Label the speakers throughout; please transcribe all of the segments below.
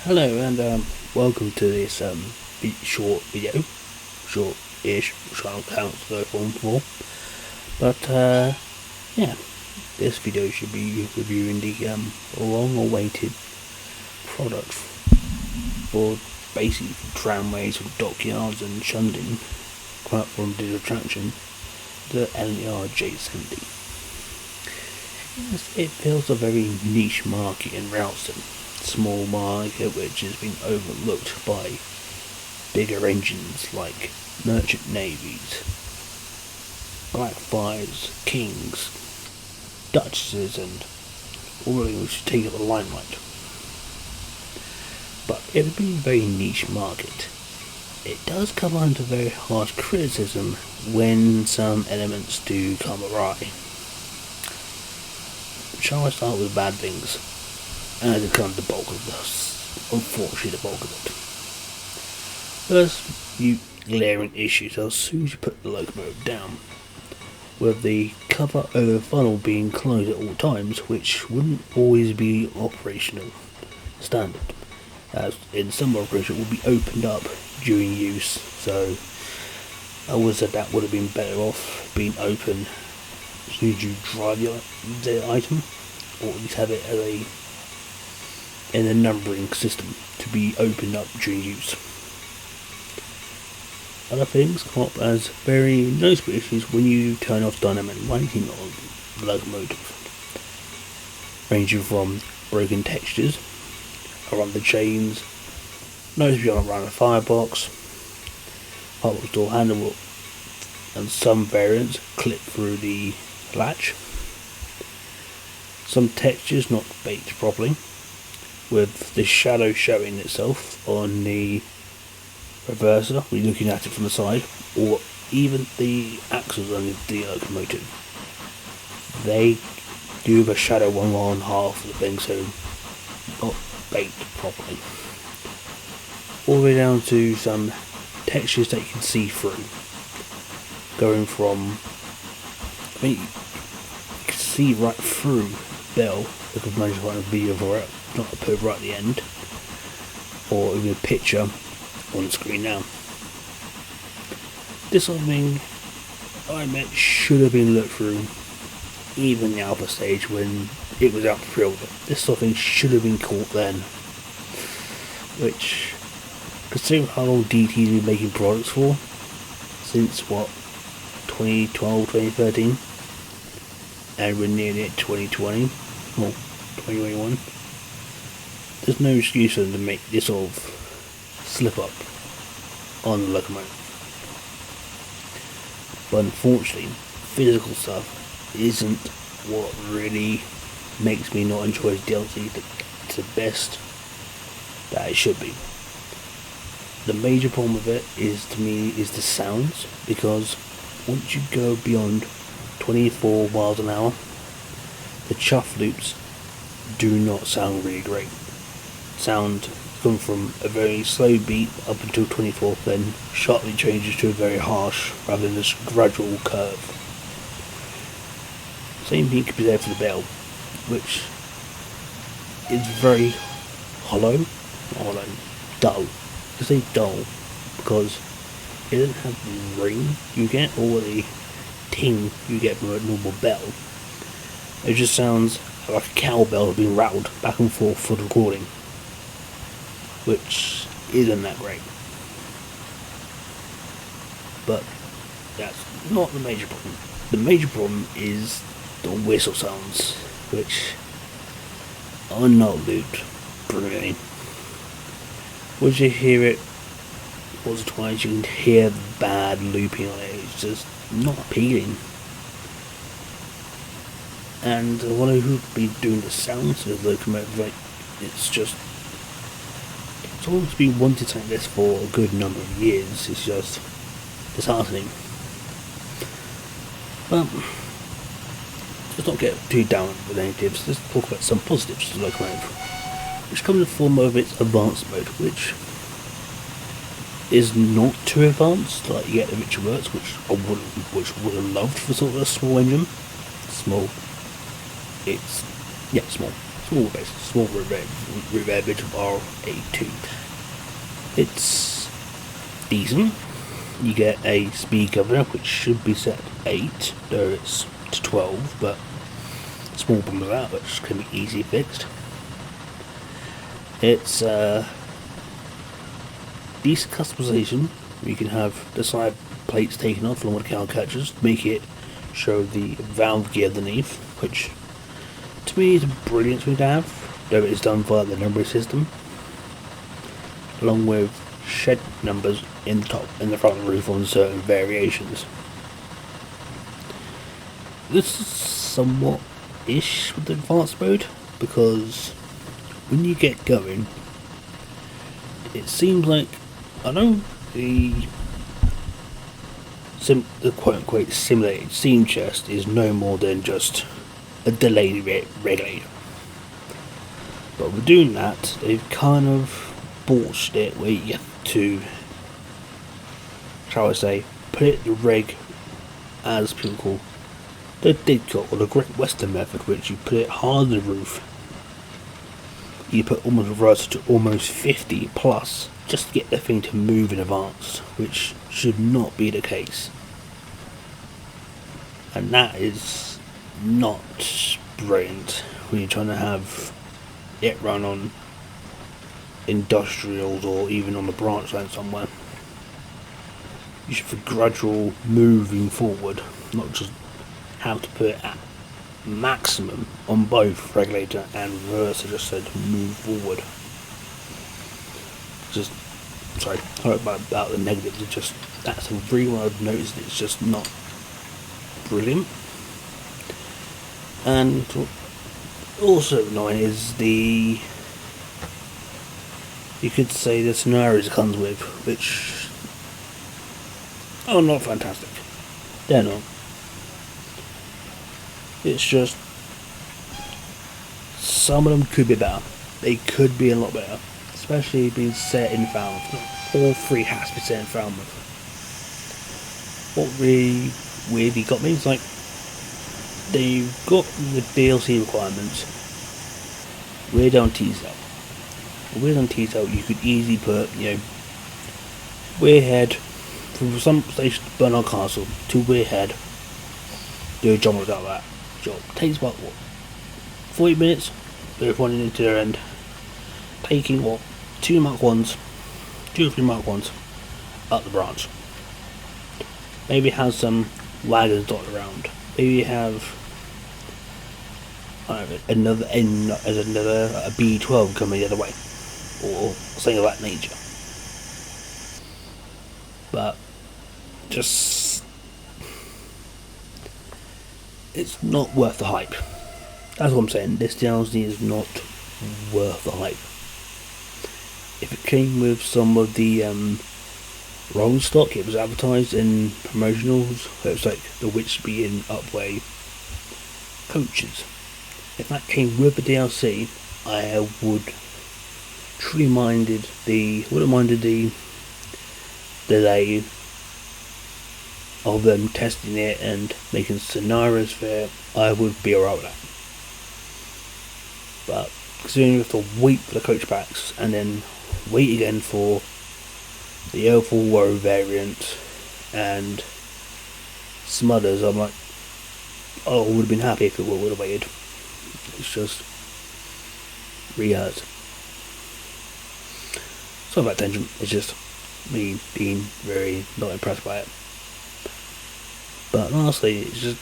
Speaker 1: Hello and welcome to this short video, short-ish, short counts go on for. But yeah, this video should be reviewing the long-awaited product for basically tramways and dockyards and shunting, quite from the attraction, the LNER J70. Yes, it fills a very niche market in Ralston. Small market which has been overlooked by bigger engines like merchant navies, Blackfires, Kings, Duchesses, and all of them which take up the limelight. But it would be a very niche market. It does come under very harsh criticism when some elements do come awry. Shall I start with bad things? And it comes the bulk of this, unfortunately the bulk of it. First, you glaring issues as soon as you put the locomotive down, with the cover over funnel being closed at all times, which wouldn't always be operational standard, as in some operation it would be opened up during use, so I would say that would have been better off being open as soon as you drive the item, or at least have it as in a numbering system to be opened up during use. Other things come up as very noticeable issues when you turn off dynamic lighting on the locomotive, ranging from broken textures around the chains, noticeably around the firebox door handle, and some variants clip through the latch. Some textures not baked properly, with the shadow showing itself on the reverser when you're looking at it from the side, or even the axles on the locomotive. They do have a shadow on half of the thing, so not baked properly. All the way down to some textures that you can see through, going from, I mean, you can see right through bell. If I've managed to find a video for it, not put right at the end, or even a picture on the screen now. This sort of thing, I admit, should have been looked through even the alpha stage when it was out for pre-order. This sort of thing should have been caught then, which, considering how long DT's been making products for, since what, 2012, 2013, and we're nearly at 2020, well, 2021, there's no excuse for them to make this sort of slip up on the locomotive. But unfortunately, physical stuff isn't what really makes me not enjoy DLC to the best that it should be. The major problem with it is, to me, is the sounds, because once you go beyond 24 miles an hour, the chuff loops do not sound really great. Sound come from a very slow beat up until 24, then sharply changes to a very harsh rather than this gradual curve. Same thing could be there for the bell, which is very dull. I say dull because it doesn't have the ring you get or the ting you get from a normal bell. It just sounds like a cowbell being rattled back and forth for the recording, which isn't that great. But that's not the major problem. The major problem is the whistle sounds, which are not looped brilliantly. Once you hear it once or twice, you can hear the bad looping on it. It's just not appealing. And the one who'd be doing the sounds of the locomotive, like, it's always been wanted something like this for a good number of years. It's just disheartening. But let's not get too down with the negatives. Let's talk about some positives of the locomotive, which comes in the form of its advanced mode, which is not too advanced. Like, you get the richer works, which would have loved for sort of a small engine. Small. It's small. small rear bit of R82. It's decent. You get a speed governor which should be set at 8, though it's to 12, but small problem with that, which can be easily fixed. It's decent customization. You can have the side plates taken off along with the cow catchers to make it show the valve gear underneath, which to me is a brilliant thing to have, though it is done via the numbering system, along with shed numbers in the front of the roof on certain variations. This is somewhat ish with the advanced mode, because when you get going, it seems like, I know the quote-unquote simulated steam chest is no more than just a delayed regulator, but with doing that, they've kind of botched it where you have to, shall I say, put it the reg, as people call the Didcot or the Great Western method, which you put it hard on the roof. You put almost reverse to almost 50 plus just to get the thing to move in advance, which should not be the case. And that is not brilliant when you're trying to have it run on industrials or even on the branch line somewhere. You should have gradual moving forward, not just have to put it at maximum on both regulator and reverser just so to move forward. Just sorry about the negatives, it's just that's a really one I've noticed, it's just not brilliant. And also annoying is you could say the scenarios it comes with, which are not fantastic. They're not. It's just some of them could be better. They could be a lot better, especially being set in Falmouth. All three has to be set in Falmouth. What really weirdly got me is like they've got the DLC requirements. We're down T-Cell. We're on T-Cell. You could easily put, Weirhead from some station to Bernard Castle to Weirhead. Do a job without that. Job takes about 40 minutes. They're running into their end, taking 2 or 3 Mark 1s up the branch. Maybe have some wagons dotted around. Maybe have another a B12 coming the other way, or something of that nature. But just, it's not worth the hype. That's what I'm saying. This DLC is not worth the hype. If it came with some of the rolling stock, it was advertised in promotionals. It was like the Whitby and Upway coaches. If that came with the DLC, I would truly wouldn't minded the delay of them testing it and making scenarios for it. I would be alright with that. But considering you have to wait for the coach packs and then wait again for the L4 Woe variant and some others, I'm like, I would have been happy if it would have waited. It's just really hurts. Sorry about tangent, it's just me being very not impressed by it. But honestly, it's just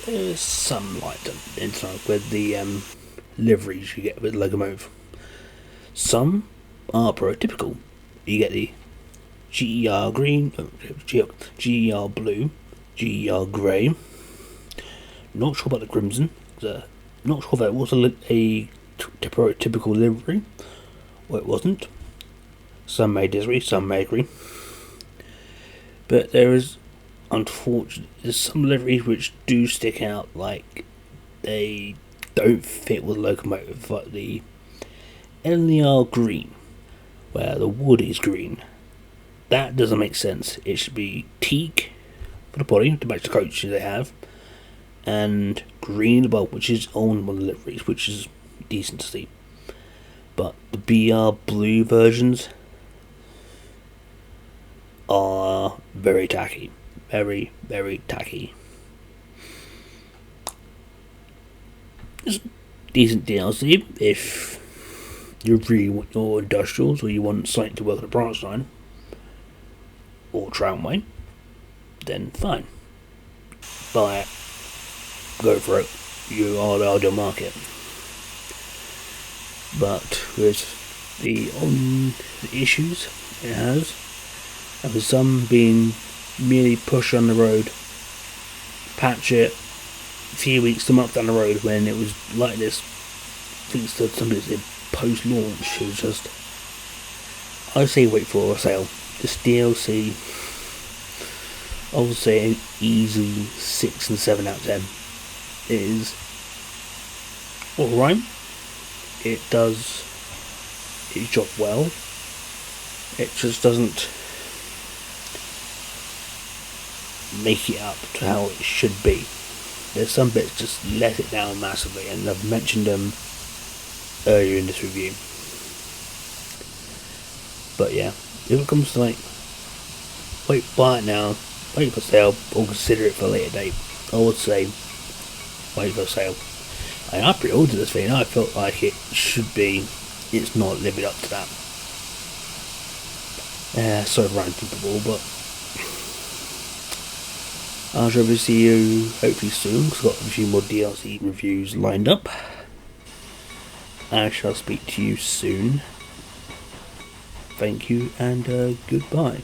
Speaker 1: there's some light inside with the liveries you get with the locomotive. Some are prototypical. You get the GER green, GER blue, GER grey. Not sure about the crimson. Not sure if that was a typical livery or it wasn't. Some may disagree, some may agree. But there's some liveries which do stick out, like they don't fit with the locomotive, like the LNER green, where the wood is green. That doesn't make sense. It should be teak for the body to match the coaches they have, and green above, which is on one of the liveries, which is decent to see. But the BR blue versions are very tacky. Very, very tacky. It's decent DLC if you really want your industrials or you want something to work on a branch line or tramway, then fine. Buy it. Go for it. You are the ideal market. But with the issues it has, and with some being merely pushed on the road, patch it a few weeks to month down the road when it was like this, thanks to somebody said post-launch, it was just, I say wait for a sale. This DLC, I would say an easy 6 and 7 out of 10. It is alright. It does its job well. It just doesn't make it up to how it should be. There's some bits just let it down massively, and I've mentioned them earlier in this review. But yeah, if it comes to like, wait, buy it now, wait for sale, or consider it for a later date, I would say wait for sale. And I pre-ordered this thing, and I felt like it should be. It's not living up to that. Sort of ranting people, but I shall see you hopefully soon, because I've got a few more DLC reviews lined up. I shall speak to you soon. Thank you, and goodbye.